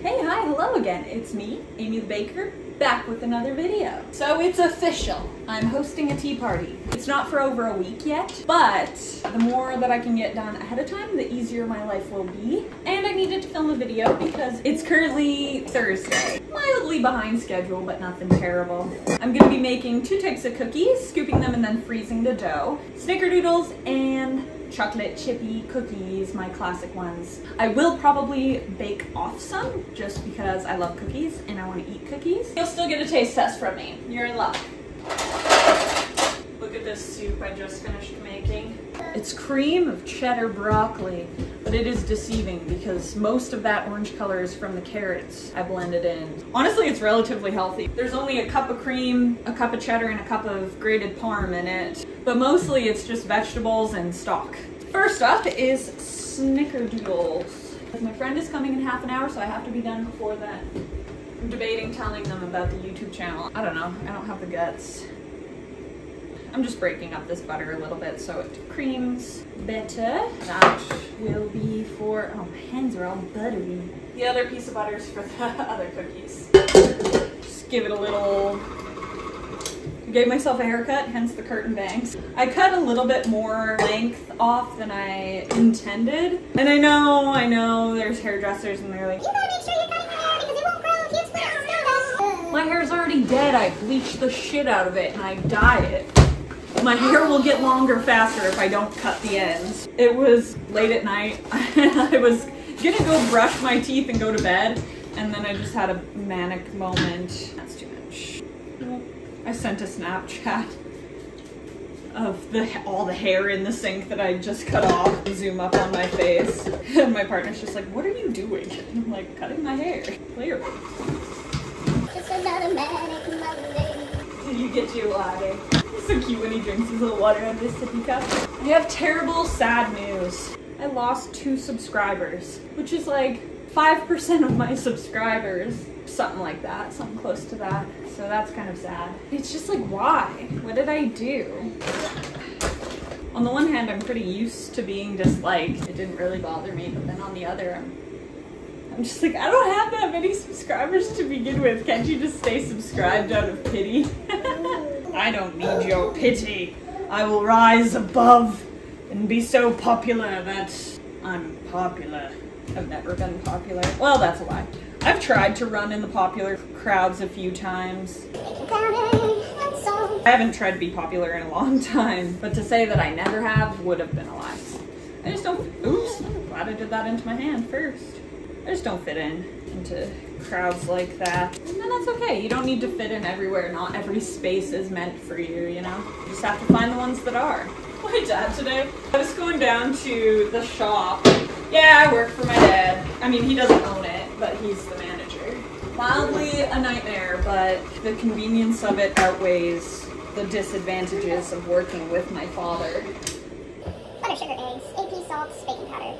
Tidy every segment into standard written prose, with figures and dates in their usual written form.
Hey, hi, hello again. It's me, Amy the Baker, back with another video. So it's official. I'm hosting a tea party. It's not for over a week yet, but the more that I can get done ahead of time, the easier my life will be. And I needed to film a video because it's currently Thursday. Mildly behind schedule, but nothing terrible. I'm gonna be making 2 types of cookies, scooping them and then freezing the dough. Snickerdoodles and chocolate chippy cookies, my classic ones. I will probably bake off some just because I love cookies and I want to eat cookies. You'll still get a taste test from me. You're in luck. Look at this soup I just finished making. It's cream of cheddar broccoli, but it is deceiving because most of that orange color is from the carrots I blended in. Honestly, it's relatively healthy. There's only a cup of cream, a cup of cheddar, and a cup of grated parm in it, but mostly it's just vegetables and stock. First up is Snickerdoodles. My friend is coming in half an hour, so I have to be done before that. I'm debating telling them about the YouTube channel. I don't know, I don't have the guts. I'm just breaking up this butter a little bit so it creams better. That will be for, oh, my hands are all buttery. The other piece of butter is for the other cookies. Just give it a little, I gave myself a haircut, hence the curtain bangs. I cut a little bit more length off than I intended. And I know, there's hairdressers and they're like, you gotta make sure you're cutting your hair because it won't grow if you split it. My hair's already dead. I bleached the shit out of it and I dye it. My hair will get longer faster if I don't cut the ends. It was late at night. I was gonna go brush my teeth and go to bed, and then I just had a manic moment. That's too much. I sent a Snapchat of all the hair in the sink that I just cut off. Zoom up on my face. And my partner's just like, what are you doing? I'm like, cutting my hair, clearly. Just another manic Monday. Did you get your latte? So cute when he drinks his little water out of his sippy cup. I have terrible, sad news. I lost 2 subscribers, which is like 5% of my subscribers. Something like that, something close to that. So that's kind of sad. It's just like, why? What did I do? On the one hand, I'm pretty used to being disliked. It didn't really bother me, but then on the other, I'm just like, I don't have that many subscribers to begin with. Can't you just stay subscribed out of pity? I don't need your pity. I will rise above and be so popular that I'm popular. I've never been popular. Well, that's a lie. I've tried to run in the popular crowds a few times. I haven't tried to be popular in a long time, but to say that I never have would have been a lie. I just don't, oops, glad I did that into my hand first. I just don't fit into crowds like that. And that's okay. You don't need to fit in everywhere. Not every space is meant for you, you know? You just have to find the ones that are. My dad today, I was going down to the shop. Yeah, I work for my dad. I mean, he doesn't own it, but he's the manager. Mildly a nightmare, but the convenience of it outweighs the disadvantages of working with my father. Butter, sugar, eggs, AP, salt, baking powder.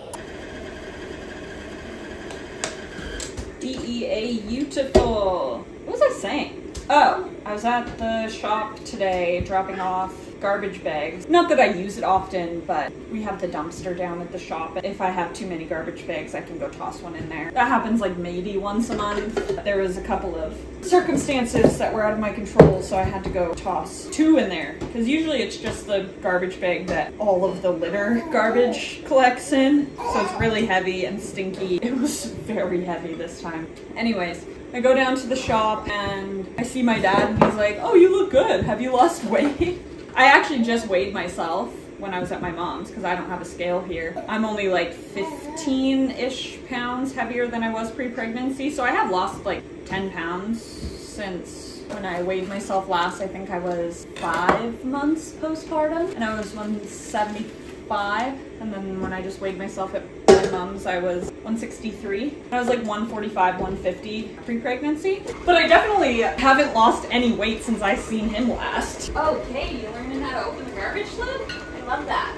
Beautiful. What was I saying? Oh, I was at the shop today dropping off garbage bags. Not that I use it often, but we have the dumpster down at the shop. If I have too many garbage bags, I can go toss one in there. That happens like maybe once a month. There was a couple of circumstances that were out of my control, so I had to go toss 2 in there. Because usually it's just the garbage bag that all of the litter garbage collects in. So it's really heavy and stinky. It was very heavy this time. Anyways, I go down to the shop and I see my dad and he's like, oh, you look good. Have you lost weight? I actually just weighed myself when I was at my mom's because I don't have a scale here. I'm only like 15-ish pounds heavier than I was pre-pregnancy. So I have lost like 10 pounds since when I weighed myself last. I think I was 5 months postpartum and I was 175. And then when I just weighed myself at my mom's, I was 163. I was like 145, 150 pre-pregnancy. But I definitely haven't lost any weight since I've seen him last. Okay, you're learning how to open the garbage lid? I love that.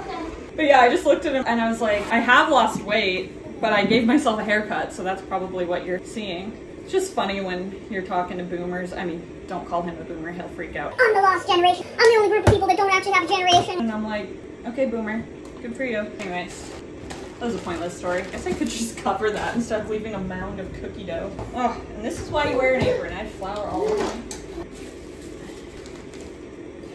Okay. But yeah, I just looked at him and I was like, I have lost weight, but I gave myself a haircut, so that's probably what you're seeing. It's just funny when you're talking to boomers. I mean, don't call him a boomer, he'll freak out. I'm the lost generation. I'm the only group of people that don't actually have a generation. And I'm like, okay, boomer, good for you. Anyways. That was a pointless story. I guess I could just cover that instead of leaving a mound of cookie dough. Oh, and this is why you wear an apron. I had flour all over me.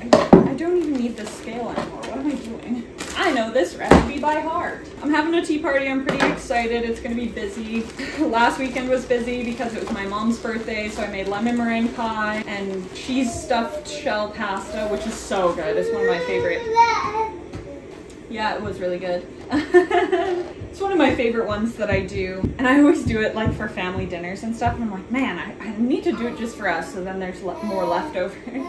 I don't even need this scale anymore. What am I doing? I know this recipe by heart. I'm having a tea party. I'm pretty excited. It's gonna be busy. Last weekend was busy because it was my mom's birthday, so I made lemon meringue pie and cheese stuffed shell pasta, which is so good. It's one of my favorite. Yeah, it was really good. It's one of my favorite ones that I do. And I always do it like for family dinners and stuff. And I'm like, man, I need to do it just for us, so then there's more leftovers.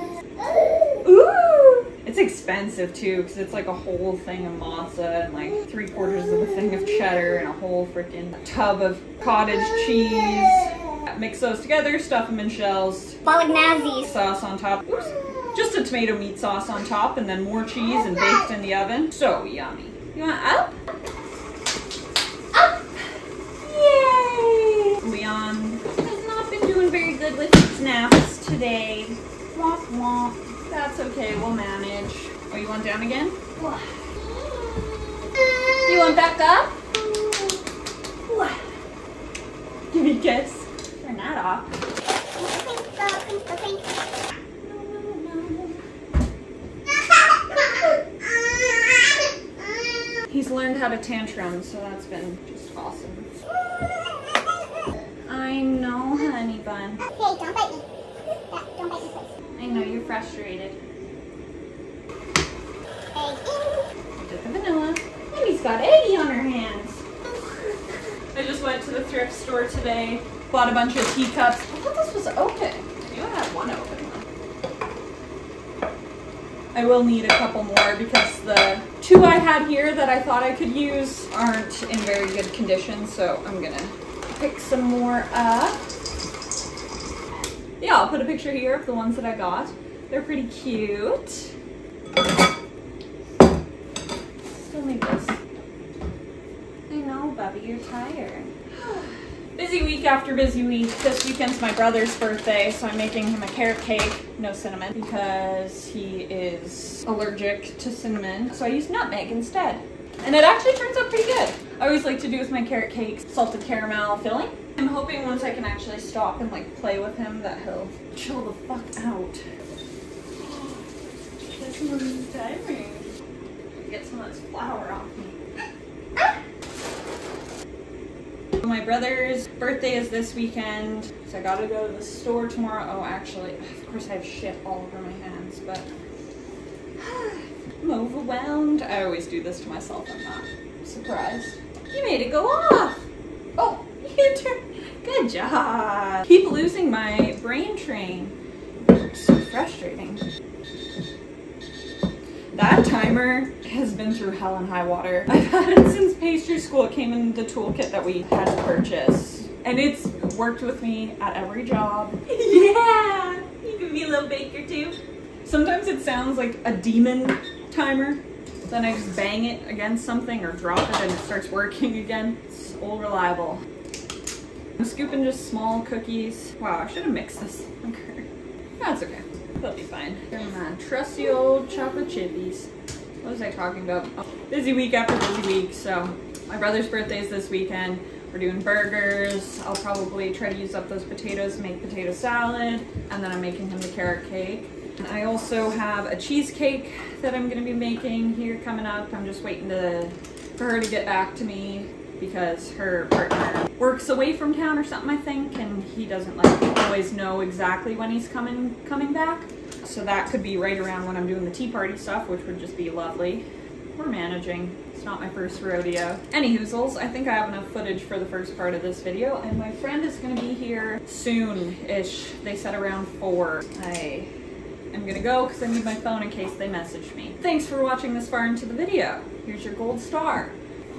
Ooh! It's expensive too, because it's like a whole thing of matzah and like 3/4 of a thing of cheddar and a whole freaking tub of cottage cheese. Mix those together, stuff them in shells. Bolognese. Sauce on top. Oops. Just a tomato meat sauce on top, and then more cheese and baked in the oven. So yummy. You want up? Up! Yay! Leon has not been doing very good with snaps today. Womp womp. That's okay, we'll manage. Oh, you want down again? You want back up? Give me a kiss. Turn that off. He's learned how to tantrum, so that's been just awesome. I know, honey bun. Hey, don't bite me. Don't bite me, please. I know you're frustrated. Egg I did the vanilla. And he's got eggy on her hands. I just went to the thrift store today, bought a bunch of teacups. I thought this was open. You only have one open one. I will need a couple more because the 2 I had here that I thought I could use aren't in very good condition, so I'm gonna pick some more up. Yeah, I'll put a picture here of the ones that I got. They're pretty cute. Still need this. I know, Bubby, you're tired. Busy week after busy week. This weekend's my brother's birthday, so I'm making him a carrot cake, no cinnamon, because he is allergic to cinnamon. So I used nutmeg instead. And it actually turns out pretty good. I always like to do with my carrot cakes, salted caramel filling. I'm hoping once I can actually stop and like play with him that he'll chill the fuck out. This one's timing. Get some of this flour off me. My brother's birthday is this weekend, so I gotta go to the store tomorrow. Oh, actually, of course I have shit all over my hands, but I'm overwhelmed. I always do this to myself, I'm not surprised. You made it go off! Oh, you turned. Good job! Keep losing my brain train. It's so frustrating. That timer has been through hell and high water. I've had it since pastry school. It came in the toolkit that we had to purchase. And it's worked with me at every job. Yeah! You can be a little baker too. Sometimes it sounds like a demon timer. Then I just bang it against something or drop it and it starts working again. It's all reliable. I'm scooping just small cookies. Wow, I should have mixed this longer. That's okay. That'll be fine. Trusty old chocolate chippies. What was I talking about? Oh, busy week after busy week. So my brother's birthday is this weekend. We're doing burgers. I'll probably try to use up those potatoes to make potato salad. And then I'm making him the carrot cake. And I also have a cheesecake that I'm gonna be making here coming up. I'm just waiting for her to get back to me because her partner works away from town or something, I think, and he doesn't like always know exactly when he's coming back. So that could be right around when I'm doing the tea party stuff, which would just be lovely. We're managing. It's not my first rodeo. Any hoozles, I think I have enough footage for the first part of this video, and my friend is gonna be here soon-ish. They said around 4. I'm gonna go because I need my phone in case they message me. Thanks for watching this far into the video. Here's your gold star.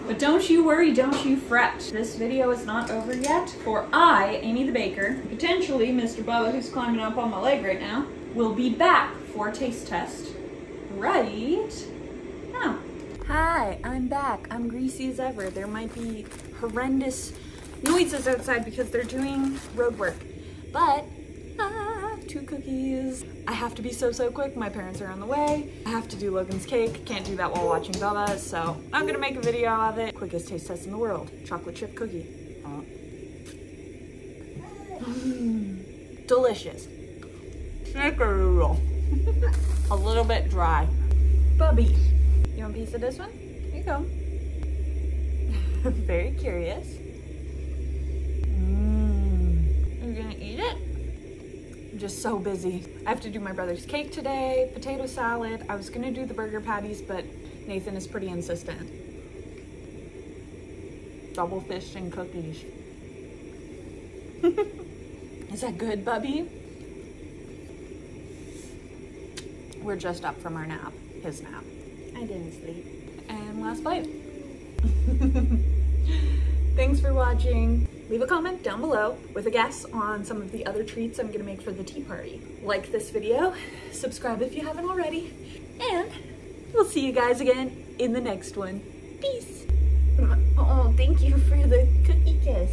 But don't you worry, don't you fret. This video is not over yet, for I, Amy the Baker, potentially Mr. Bubba, who's climbing up on my leg right now, will be back for a taste test right now. Hi, I'm back. I'm greasy as ever. There might be horrendous noises outside because they're doing road work. But have 2 cookies. I have to be so quick. My parents are on the way. I have to do Logan's cake. Can't do that while watching Bubba, so I'm gonna make a video of it. Quickest taste test in the world. Chocolate chip cookie. Delicious. Snickerdoodle. A little bit dry. Bubby, you want a piece of this one? Here you go. Very curious. Are you gonna eat it? I'm just so busy. I have to do my brother's cake today, potato salad. I was gonna do the burger patties, but Nathan is pretty insistent. Double fish and cookies. Is that good, Bubby? We're just up from our nap, his nap. I didn't sleep. And last bite. Thanks for watching. Leave a comment down below with a guess on some of the other treats I'm gonna make for the tea party. Like this video, subscribe if you haven't already, and we'll see you guys again in the next one. Peace. Oh, thank you for the cookie kiss.